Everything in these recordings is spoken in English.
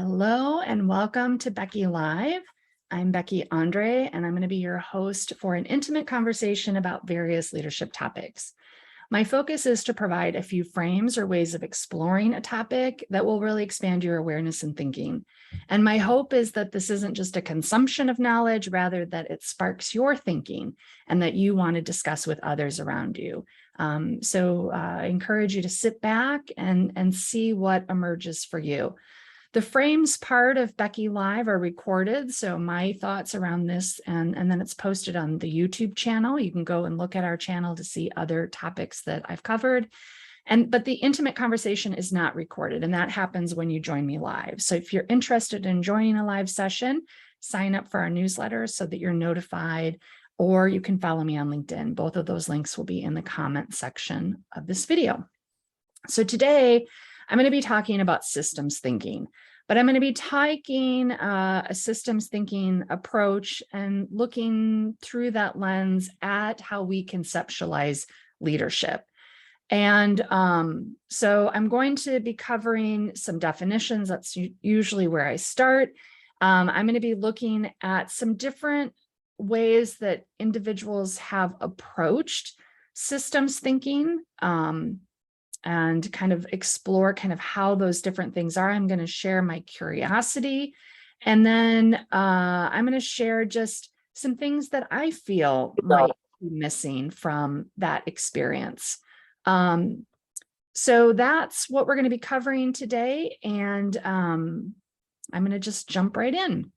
Hello and welcome to Becky Live. I'm Becky Andre, and I'm going to be your host for an intimate conversation about various leadership topics. My focus is to provide a few frames or ways of exploring a topic that will really expand your awareness and thinking. And my hope is that this isn't just a consumption of knowledge, rather that it sparks your thinking and that you want to discuss with others around you. I encourage you to sit back and see what emerges for you. The frames part of Becky Live are recorded, so my thoughts around this, and then it's posted on the YouTube channel. You can go and look at our channel to see other topics that I've covered. But the intimate conversation is not recorded, and that happens when you join me live. So if you're interested in joining a live session, sign up for our newsletter so that you're notified, or you can follow me on LinkedIn. Both of those links will be in the comment section of this video. So today, I'm going to be talking about systems thinking, but I'm going to be taking a systems thinking approach and looking through that lens at how we conceptualize leadership. And so I'm going to be covering some definitions. That's usually where I start. I'm going to be looking at some different ways that individuals have approached systems thinking, and kind of explore kind of how those different things are. I'm going to share my curiosity, and then I'm going to share just some things that I feel might be missing from that experience. So that's what we're going to be covering today, and I'm going to just jump right in.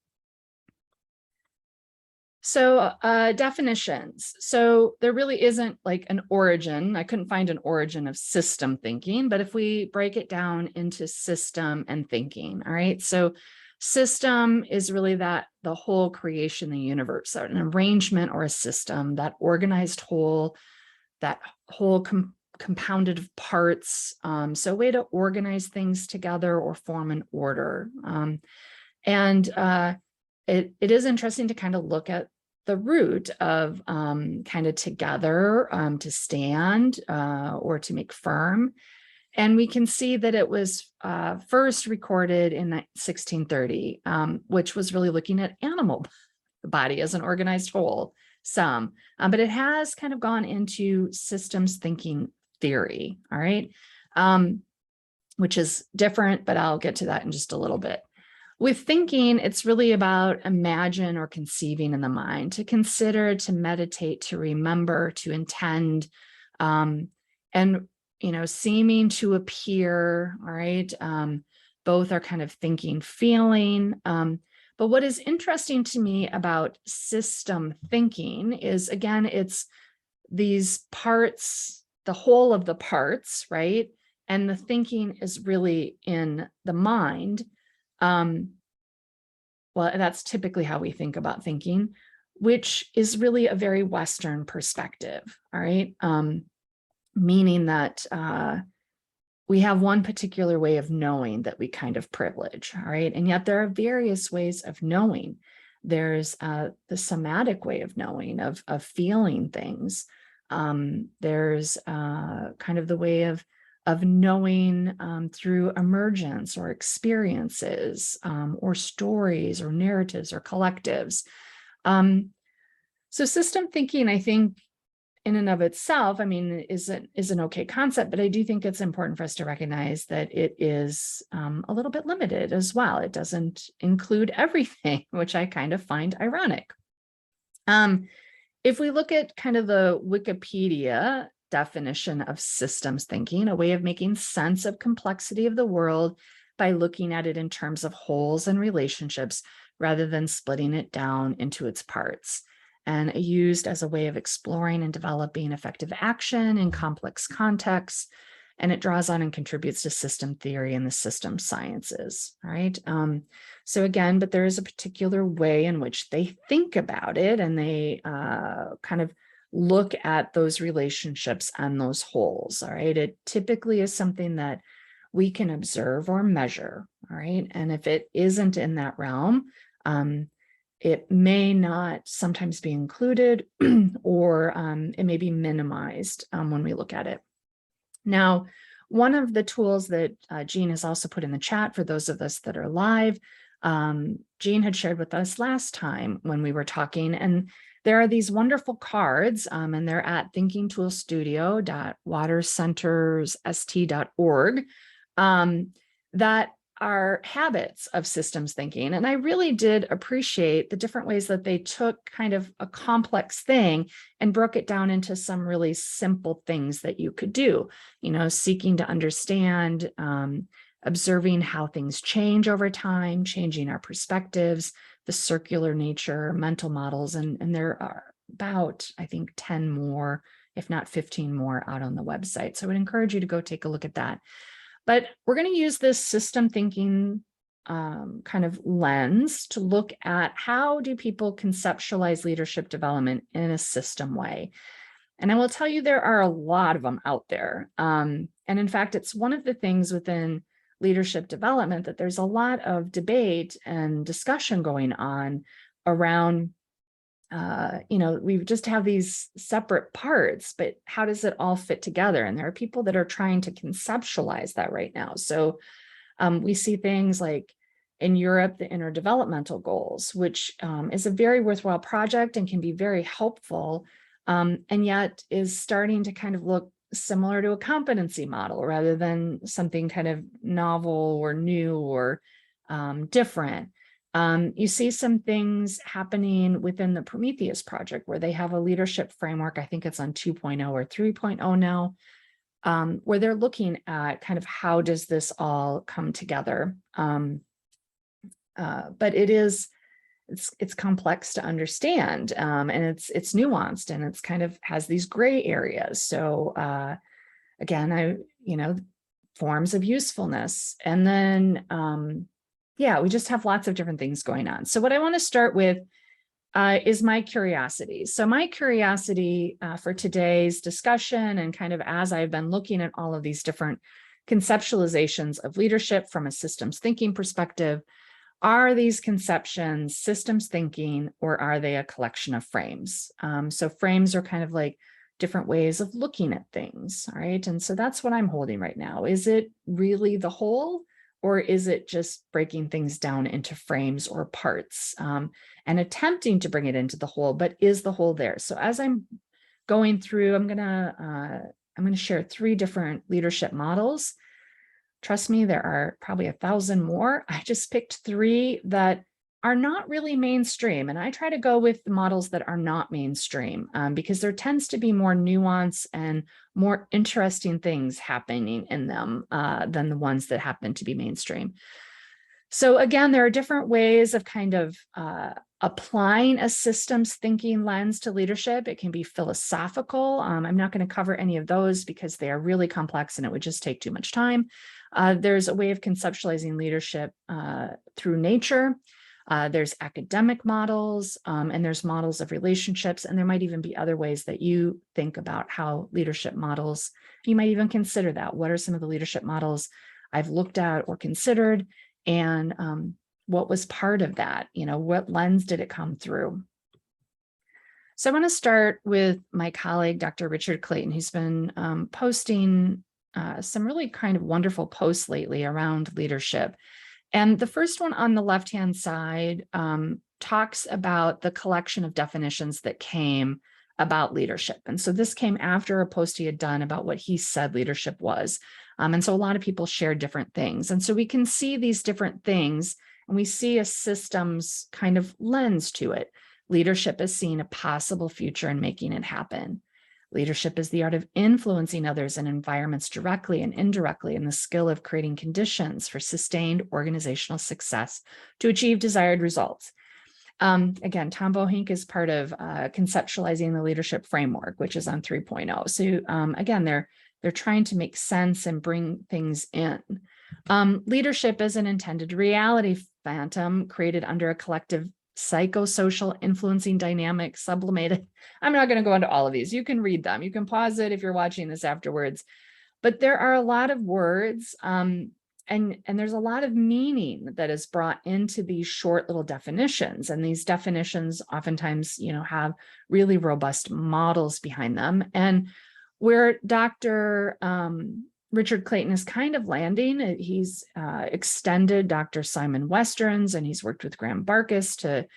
So definitions. So there really isn't like an origin. I couldn't find an origin of system thinking, but if we break it down into system and thinking, all right. So system is really the whole creation of the universe, an arrangement or a system, that organized whole, that whole compounded of parts. So a way to organize things together or form an order. It is interesting to kind of look at the root of kind of together, to stand or to make firm. And we can see that it was first recorded in 1630, which was really looking at animal body as an organized whole, but it has kind of gone into systems thinking theory, all right, which is different, but I'll get to that in just a little bit. With thinking, it's really about imagine or conceiving in the mind, to consider, to meditate, to remember, to intend, and, seeming to appear, all right? Both are kind of thinking, feeling. But what is interesting to me about system thinking is, again, it's these parts, the whole of the parts, right? And the thinking is really in the mind. Well, that's typically how we think about thinking, which is really a very Western perspective, all right? Meaning that we have one particular way of knowing that we kind of privilege, all right? And yet there are various ways of knowing. There's the somatic way of knowing, of feeling things. There's kind of the way of knowing through emergence or experiences, or stories or narratives or collectives. So system thinking, I think, in and of itself, I mean, is an okay concept, but I do think it's important for us to recognize that it is a little bit limited as well. It doesn't include everything, which I kind of find ironic. If we look at kind of the Wikipedia definition of systems thinking, a way of making sense of complexity of the world by looking at it in terms of wholes and relationships rather than splitting it down into its parts, and used as a way of exploring and developing effective action in complex contexts. And it draws on and contributes to system theory and the system sciences, right? So again, but there is a particular way in which they think about it, and they kind of look at those relationships and those wholes, all right? It typically is something that we can observe or measure, all right? And if it isn't in that realm, it may not sometimes be included, or it may be minimized when we look at it. Now, One of the tools that Jean has also put in the chat for those of us that are live, Jean had shared with us last time when we were talking, and there are these wonderful cards, and they're at thinkingtoolstudio.watercentersst.org, that are habits of systems thinking. And I really did appreciate the different ways that they took kind of a complex thing and broke it down into some really simple things that you could do, seeking to understand, observing how things change over time, changing our perspectives, the circular nature, mental models, and there are about, I think, 10 more, if not 15 more out on the website. So I would encourage you to go take a look at that. But we're going to use this system thinking kind of lens to look at how do people conceptualize leadership development in a system way. And I will tell you, there are a lot of them out there. And in fact, it's one of the things within leadership development that there's a lot of debate and discussion going on around, we just have these separate parts, but how does it all fit together? And there are people that are trying to conceptualize that right now. So we see things like in Europe, the interdevelopmental goals, which is a very worthwhile project and can be very helpful, and yet is starting to kind of look similar to a competency model rather than something kind of novel or new or different. You see some things happening within the Prometheus project where they have a leadership framework. I think it's on 2.0 or 3.0 now, where they're looking at kind of how does this all come together. But it's complex to understand, and it's nuanced, and it's kind of has these gray areas. So again, forms of usefulness, and then we just have lots of different things going on. So what I want to start with is my curiosity. So my curiosity for today's discussion, and kind of as I've been looking at all of these different conceptualizations of leadership from a systems thinking perspective, are these conceptions systems thinking, or are they a collection of frames? So frames are kind of like different ways of looking at things, all right? And so that's what I'm holding right now. Is it really the whole? Or is it just breaking things down into frames or parts and attempting to bring it into the whole, but is the whole there? So as I'm going through, I'm gonna share 3 different leadership models. Trust me, there are probably 1,000 more. I just picked 3 that are not really mainstream. And I try to go with the models that are not mainstream because there tends to be more nuance and more interesting things happening in them than the ones that happen to be mainstream. So again, there are different ways of kind of applying a systems thinking lens to leadership. It can be philosophical. I'm not going to cover any of those because they are really complex and it would just take too much time. There's a way of conceptualizing leadership through nature. There's academic models, and there's models of relationships, and there might even be other ways that you think about how leadership models, you might even consider that. What are some of the leadership models I've looked at or considered, and what was part of that? What lens did it come through? So I want to start with my colleague, Dr. Richard Clayton, who's been posting some really kind of wonderful posts lately around leadership. And the first one on the left-hand side talks about the collection of definitions that came about leadership. And so this came after a post he had done about what he said leadership was. And so a lot of people shared different things. And so we can see these different things, and we see a systems kind of lens to it. Leadership is seeing a possible future and making it happen. Leadership is the art of influencing others and environments directly and indirectly, and the skill of creating conditions for sustained organizational success to achieve desired results. Again, Tom Bohink is part of conceptualizing the leadership framework, which is on 3.0. So again, they're trying to make sense and bring things in. Leadership is an intended reality phantom created under a collective psychosocial influencing dynamic sublimated. I'm not going to go into all of these. You can read them. You can pause it if you're watching this afterwards. But there are a lot of words and there's a lot of meaning that is brought into these short little definitions. And these definitions oftentimes, have really robust models behind them. And where Dr. Richard Clayton is kind of landing. He's extended Dr. Simon Western's, and he's worked with Graham Barkis to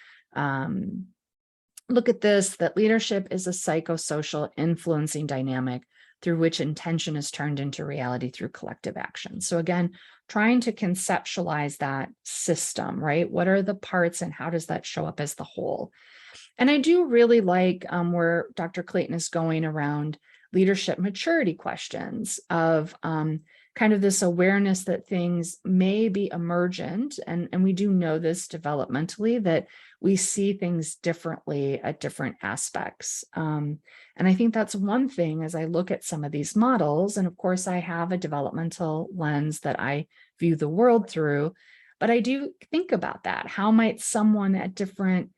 look at this, that leadership is a psychosocial influencing dynamic through which intention is turned into reality through collective action. So again, trying to conceptualize that system, right? What are the parts and how does that show up as the whole? And I do really like where Dr. Clayton is going around leadership maturity questions of kind of this awareness that things may be emergent. And we do know this developmentally, that we see things differently at different aspects. And I think that's one thing as I look at some of these models. And of course, I have a developmental lens that I view the world through, but I do think about that. How might someone at different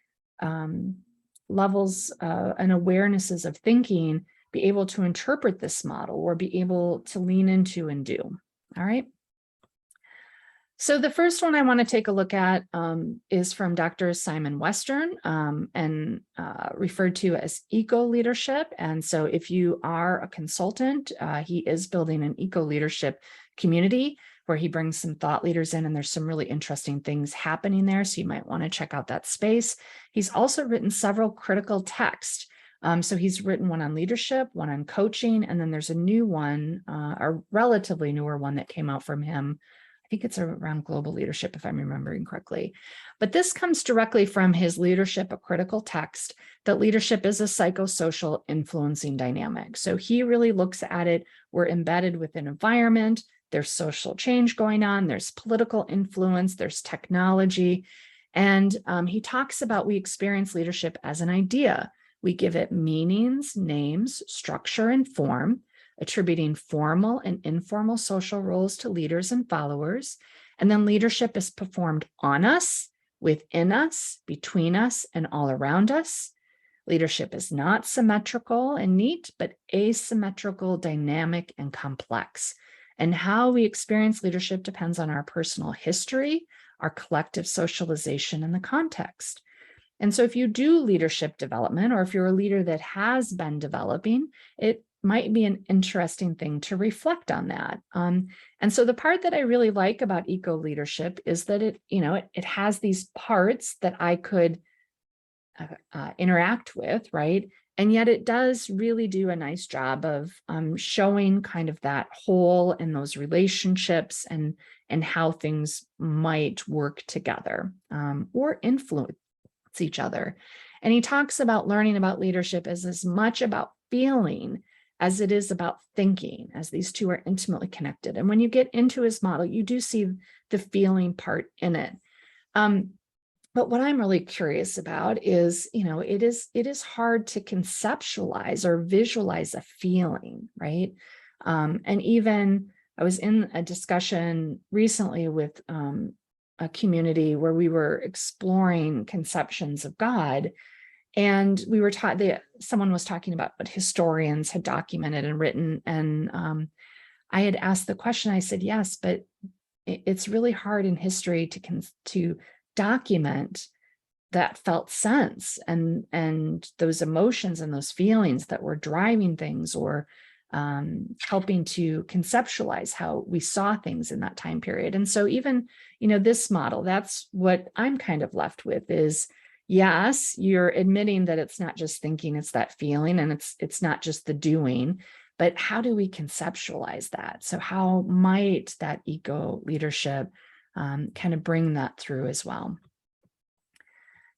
levels and awarenesses of thinking be able to interpret this model or be able to lean into and do? All right. So the first one I want to take a look at is from Dr. Simon Western and referred to as eco-leadership. And so if you are a consultant, he is building an eco-leadership community where he brings some thought leaders in, and there's some really interesting things happening there. So you might want to check out that space. He's also written several critical texts. So he's written one on leadership, one on coaching, and then there's a new one, a relatively newer one that came out from him. I think it's around global leadership, if I'm remembering correctly. But this comes directly from his Leadership, a Critical Text, that leadership is a psychosocial influencing dynamic. So he really looks at it. We're embedded with an environment. There's social change going on. There's political influence. There's technology. And he talks about we experience leadership as an idea. We give it meanings, names, structure, and form, attributing formal and informal social roles to leaders and followers. And then leadership is performed on us, within us, between us, and all around us. Leadership is not symmetrical and neat, but asymmetrical, dynamic, and complex. And how we experience leadership depends on our personal history, our collective socialization, and the context. And so if you do leadership development, or if you're a leader that has been developing, it might be an interesting thing to reflect on that. And so the part that I really like about eco-leadership is that it has these parts that I could interact with, right? And yet it does really do a nice job of showing kind of that whole and those relationships and how things might work together or influence each other. And he talks about learning about leadership as much about feeling as it is about thinking, as these two are intimately connected. And when you get into his model, you do see the feeling part in it. But what I'm really curious about is, it is hard to conceptualize or visualize a feeling, right? And even I was in a discussion recently with a community where we were exploring conceptions of God. And we were taught that someone was talking about what historians had documented and written. And I had asked the question, I said, yes, but it's really hard in history to document that felt sense and those emotions and those feelings that were driving things or helping to conceptualize how we saw things in that time period. And so even, this model, that's what I'm kind of left with is, yes, you're admitting that it's not just thinking, it's that feeling, and it's not just the doing, but how do we conceptualize that? So how might that eco leadership kind of bring that through as well?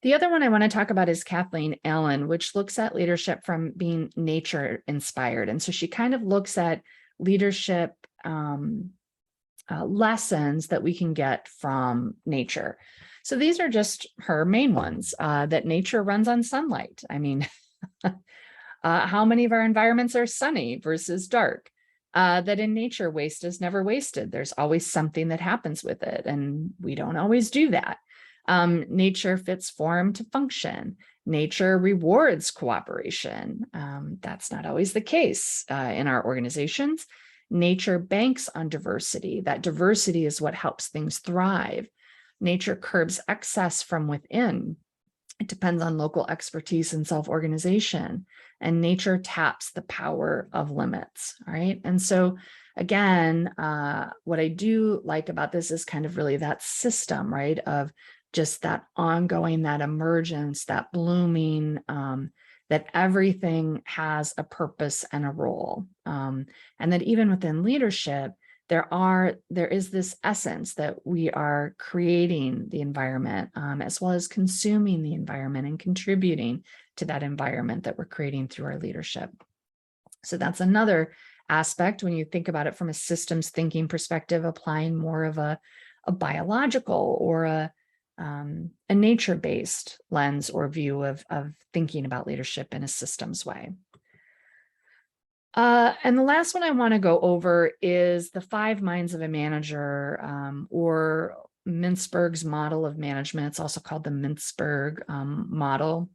The other one I want to talk about is Kathleen Allen, which looks at leadership from being nature inspired. And so she kind of looks at leadership lessons that we can get from nature. So these are just her main ones, that nature runs on sunlight. I mean, how many of our environments are sunny versus dark? That in nature, waste is never wasted. There's always something that happens with it, and we don't always do that. Nature fits form to function. Nature rewards cooperation. That's not always the case in our organizations. Nature banks on diversity. That diversity is what helps things thrive. Nature curbs excess from within. It depends on local expertise and self-organization. And nature taps the power of limits, all right? And so again, what I do like about this is kind of really that system, right, of just that ongoing, that emergence, that blooming, that everything has a purpose and a role. And that even within leadership, there is this essence that we are creating the environment, as well as consuming the environment and contributing to that environment that we're creating through our leadership. So that's another aspect when you think about it from a systems thinking perspective, applying more of a biological or a nature-based lens or view of thinking about leadership in a systems way. And the last one I want to go over is the 5 minds of a manager, or Mintzberg's model of management. It's also called the Mintzberg model.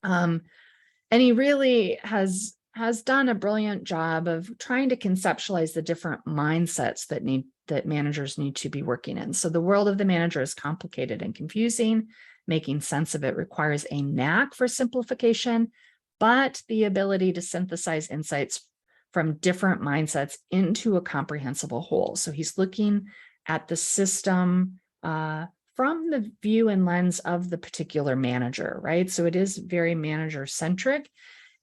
And he really has done a brilliant job of trying to conceptualize the different mindsets that managers need to be working in. So the world of the manager is complicated and confusing. Making sense of it requires a knack for simplification, but the ability to synthesize insights from different mindsets into a comprehensible whole. So he's looking at the system from the view and lens of the particular manager, right? So it is very manager centric.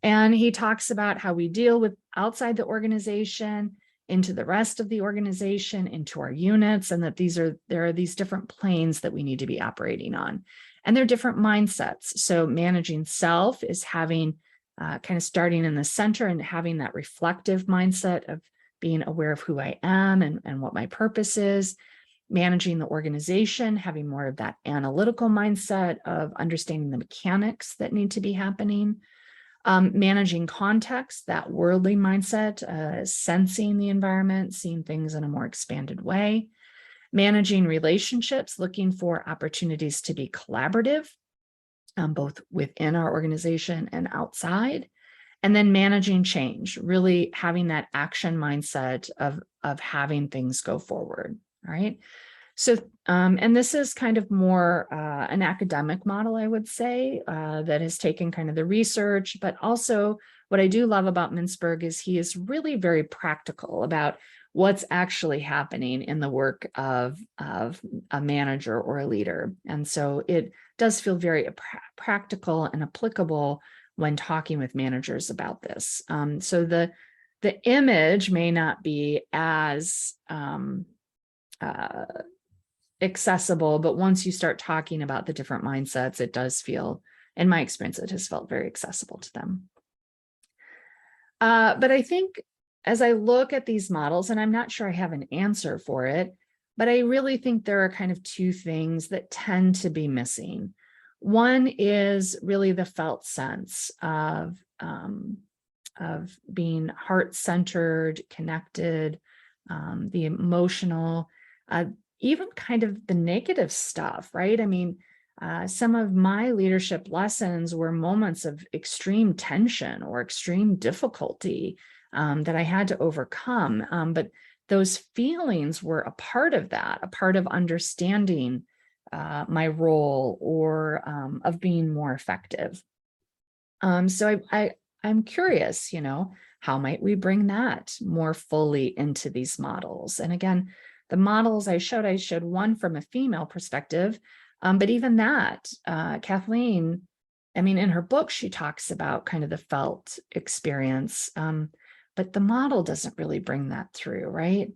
And he talks about how we deal with outside the organization into the rest of the organization, into our units, and that there are these different planes that we need to be operating on. And they're different mindsets. So managing self is having kind of starting in the center and having that reflective mindset of being aware of who I am and what my purpose is. Managing the organization, having more of that analytical mindset of understanding the mechanics that need to be happening. Managing context, that worldly mindset, sensing the environment, seeing things in a more expanded way. Managing relationships, looking for opportunities to be collaborative, both within our organization and outside. And then managing change, really having that action mindset of having things go forward, all right? So, and this is kind of more an academic model, I would say, that has taken kind of the research, but also what I do love about Mintzberg is he is really very practical about what's actually happening in the work of a manager or a leader. And so it does feel very practical and applicable when talking with managers about this. So the image may not be as accessible, but once you start talking about the different mindsets, it does feel, in my experience, it has felt very accessible to them. But I think as I look at these models, and I'm not sure I have an answer for it, but I really think there are kind of 2 things that tend to be missing. One is really the felt sense of being heart-centered, connected, the emotional, even kind of the negative stuff, right? I mean, some of my leadership lessons were moments of extreme tension or extreme difficulty that I had to overcome. But those feelings were a part of that, a part of understanding my role or of being more effective. So I'm curious, how might we bring that more fully into these models? And again, the models I showed one from a female perspective, but even that, Kathleen, I mean, in her book, she talks about kind of the felt experience, but the model doesn't really bring that through, right?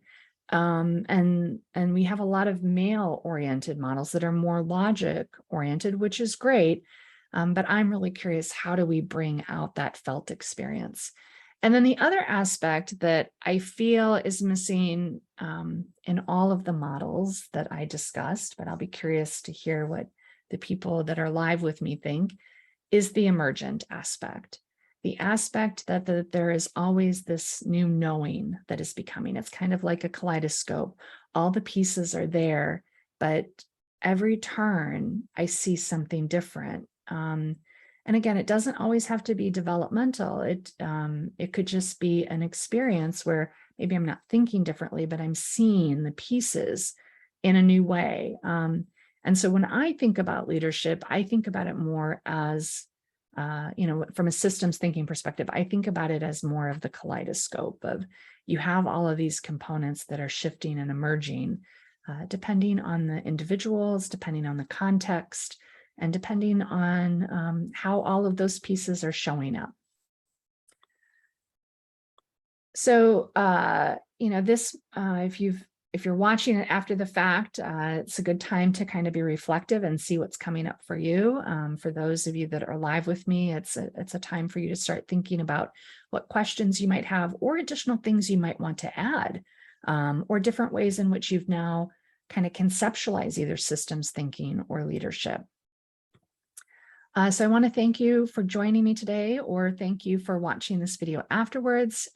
And we have a lot of male-oriented models that are more logic-oriented, which is great, but I'm really curious, how do we bring out that felt experience? And then the other aspect that I feel is missing in all of the models that I discussed, but I'll be curious to hear what the people that are live with me think, is the emergent aspect. The aspect that there is always this new knowing that is becoming. It's kind of like a kaleidoscope. All the pieces are there, but every turn I see something different. And again, it doesn't always have to be developmental. It could just be an experience where maybe I'm not thinking differently, but I'm seeing the pieces in a new way. And so when I think about leadership, I think about it more as from a systems thinking perspective, I think about it as more of the kaleidoscope of you have all of these components that are shifting and emerging, depending on the individuals, depending on the context, and depending on how all of those pieces are showing up. So, if you're watching it after the fact, it's a good time to kind of be reflective and see what's coming up for you. For those of you that are live with me, it's a time for you to start thinking about what questions you might have or additional things you might want to add, or different ways in which you've now kind of conceptualized either systems thinking or leadership. So I want to thank you for joining me today, or thank you for watching this video afterwards.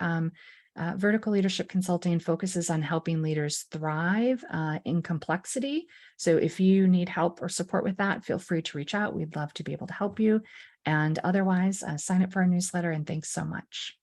Vertical Leadership Consulting focuses on helping leaders thrive in complexity. So if you need help or support with that, feel free to reach out. We'd love to be able to help you. And otherwise, sign up for our newsletter, and thanks so much.